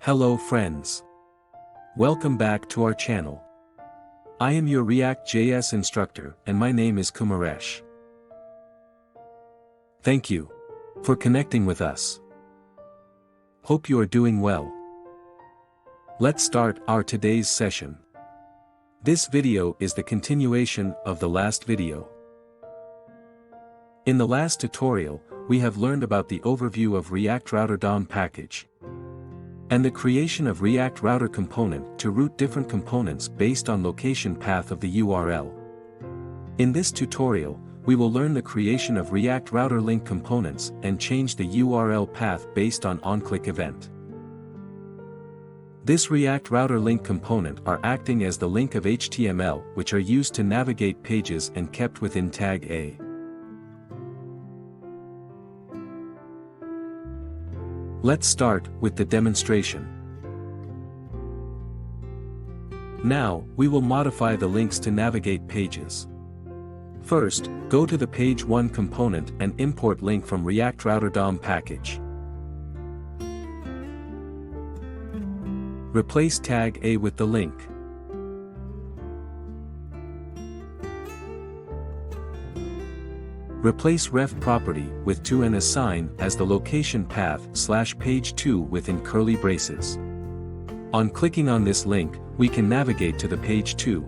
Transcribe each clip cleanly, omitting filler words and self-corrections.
Hello friends. Welcome back to our channel. I am your React.js instructor and my name is Kumaresh. Thank you for connecting with us. Hope you are doing well. Let's start our today's session. This video is the continuation of the last video. In the last tutorial, we have learned about the overview of React Router DOM package and the creation of React Router component to route different components based on location path of the URL. In this tutorial, we will learn the creation of React Router link components and change the URL path based on onClick event. This React Router link component are acting as the link of HTML which are used to navigate pages and kept within tag A. Let's start with the demonstration. Now, we will modify the links to navigate pages. First, go to the page 1 component and import link from React Router DOM package. Replace tag A with the link. Replace ref property with to and assign as the location path /page2 within curly braces. On clicking on this link, we can navigate to the page 2.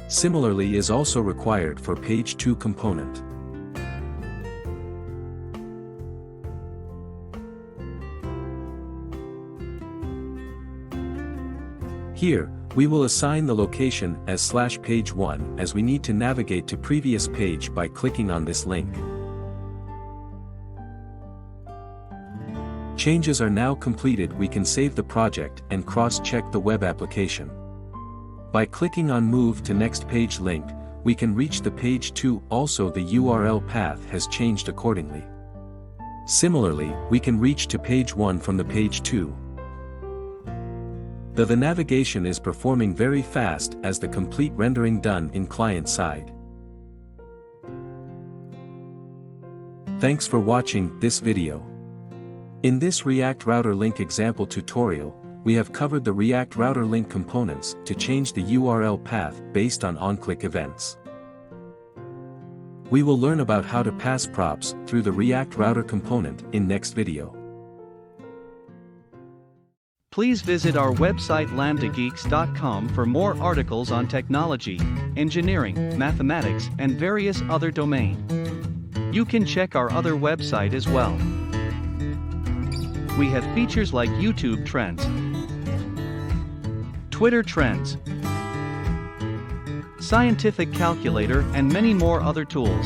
Similarly is also required for page 2 component. Here, we will assign the location as /page1 as we need to navigate to previous page by clicking on this link. Changes are now completed. We can save the project and cross-check the web application. By clicking on Move to Next Page link, we can reach the page 2. Also the URL path has changed accordingly. Similarly, we can reach to page 1 from the page 2. The navigation is performing very fast as the complete rendering done in client side. Thanks for watching this video. In this React Router link example tutorial, we have covered the React Router link components to change the URL path based on onClick events. We will learn about how to pass props through the React Router component in next video. Please visit our website lambdageeks.com for more articles on technology, engineering, mathematics, and various other domains. You can check our other website as well. We have features like YouTube Trends, Twitter Trends, Scientific Calculator, and many more other tools.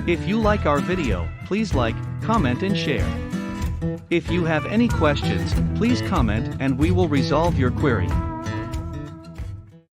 If you like our video, please like, comment and share. If you have any questions, please comment and we will resolve your query.